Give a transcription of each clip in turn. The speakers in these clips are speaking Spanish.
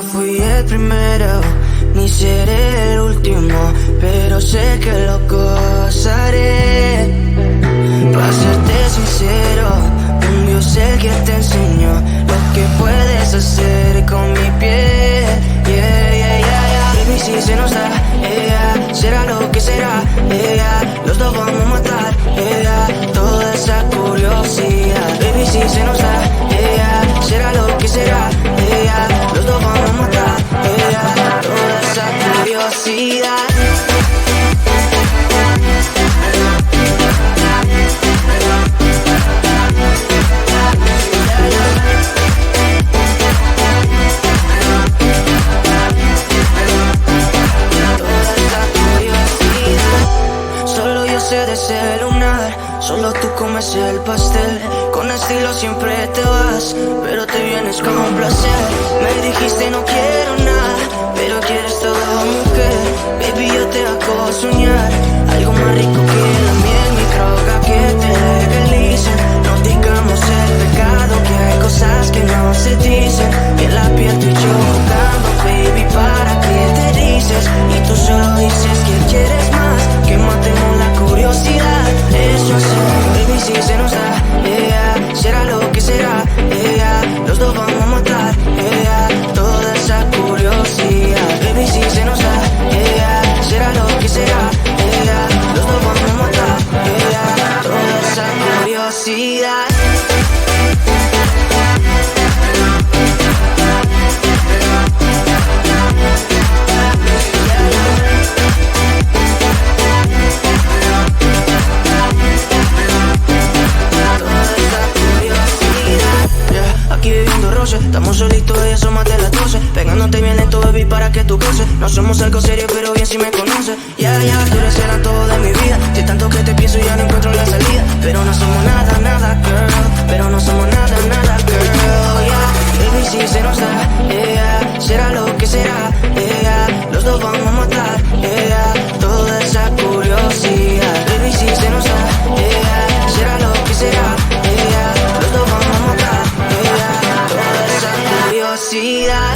no fui el primero, ni seré el último, pero sé que lo gozaré. Para serte sincero, un Dios es el que te enseñó lo que puedes hacer con mi piel. Baby, si se nos da, será lo que será, los dos vamos a matar, toda esa curiosidad. Baby, si se nos da, será lo que será, los dos vamos a matar, toda esa curiosidad. De ese lunar, solo tú comes el pastel. Con estilo siempre te vas, pero te vienes con un placer. Me dijiste no quiero nada, pero quieres todo, mujer. Baby, yo te hago soñar algo más rico que la miel, mi droga que te legalicen. No digamos el pecado, que hay cosas que no se dicen. Y en la piel tú y yo jugando, baby, ¿para qué te dices? Y tú solo dices que quieres más, que matemos la curiosidad. Eso sí, baby, si se nos da, será lo que será, los dos vamos a matar, toda esa curiosidad. Baby, si se nos da, será lo que será, los dos vamos a matar, toda esa curiosidad. Estamos solitos y eso más de las 12. Pegándote bien lento, baby, para que tú goces. No somos algo serio, pero bien si me conoces. Ya, tú eres el antojo de mi vida. De tanto que te pienso ya no encuentro la salida. Pero no somos nada, nada, girl. Pero no somos nada, nada, girl. Baby, si se nos da, será lo que será, los dos vamos a matar, toda esa curiosidad. Baby, si se nos da, será lo que será, los dos vamos a matar, toda esa curiosidad.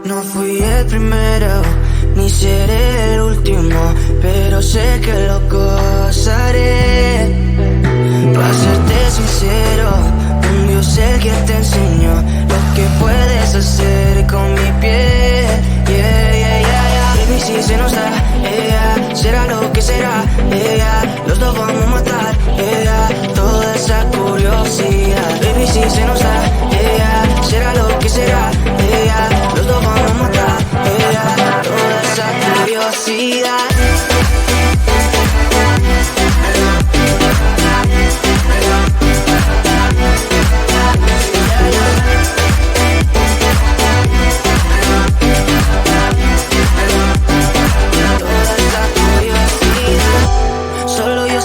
No fui el primero, ni seré el último, pero sé que lo gozaré. Para serte sincero, un Dios el que te enseñó lo que puedes hacer con mi piel. Baby, si se nos da, será lo que será, los dos vamos a matar, toda esa curiosidad. Baby, si se nos da, será lo que será, los dos vamos a matar, toda esa curiosidad.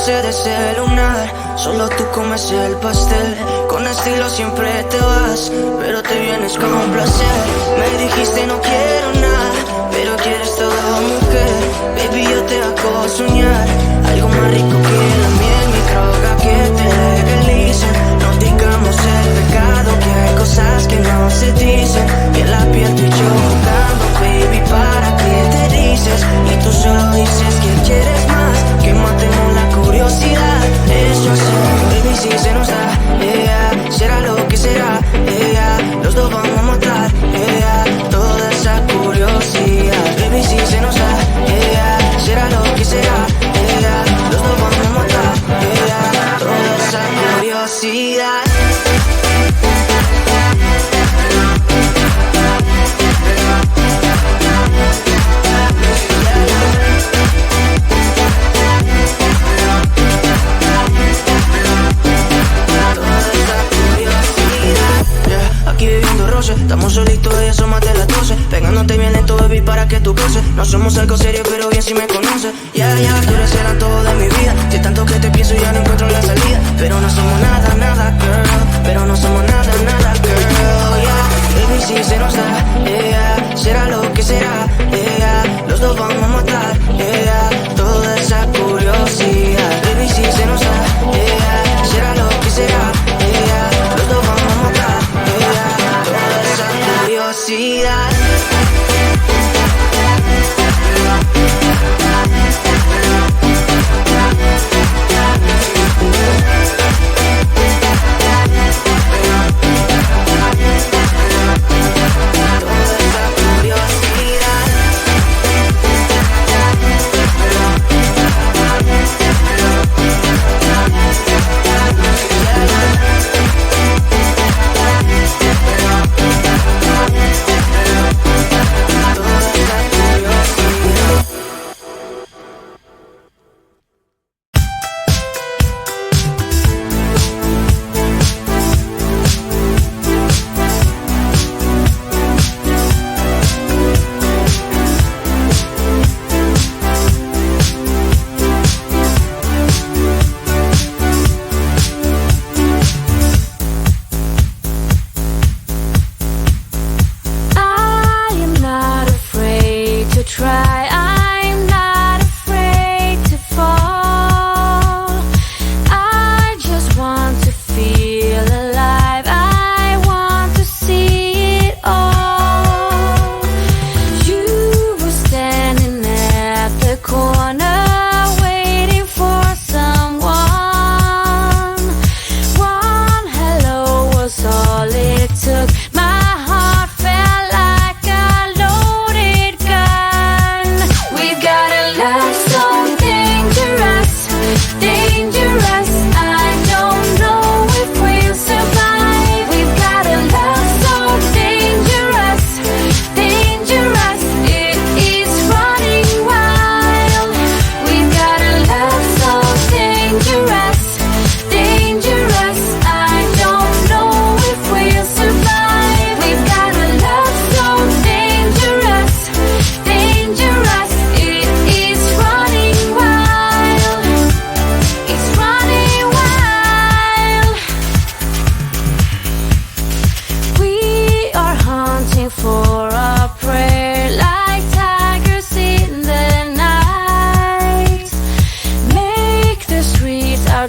De ese lunar, solo tú comes el pastel. Con estilo siempre te vas, pero te vienes con un placer. Me dijiste no quiero nada, pero quieres todo, mujer. Baby, yo te hago soñar algo más rico que la miel, mi droga que te legalicen. No digamos el pecado, que hay cosas que no se dicen. Y en la piel tú y yo jugando, baby, ¿para qué te dices? Y tú solo dices que quieres más, que matemos la curiosidad. Eso es, baby, si se nos da, será lo que será, los dos vamos a matar, toda esa curiosidad. Baby, si se nos da, será lo que será, los dos vamos a matar, toda esa curiosidad. Aquí viviendo roce, estamos solitos y asómate las 12. Pegándote bien lento, baby, para que tú goces. No somos algo serio, pero bien si me conoces. Tú eres el todo de mi vida. Si tanto que te pienso ya no encuentro la salida. Pero no somos nada, nada, girl. Pero no somos nada, nada, girl, Baby, si se nos da, será lo que será, los dos vamos a matar, toda esa curiosidad. Baby, si se nos da, será lo que será, los dos vamos a matar, toda esa curiosidad.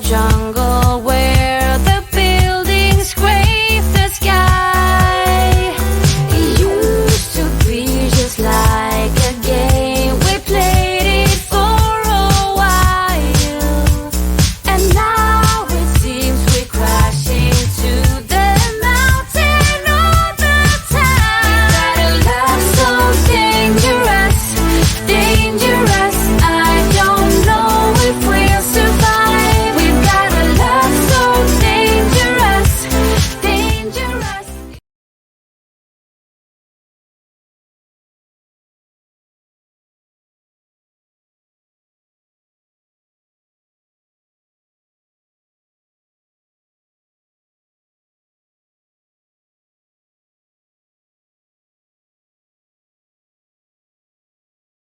jungle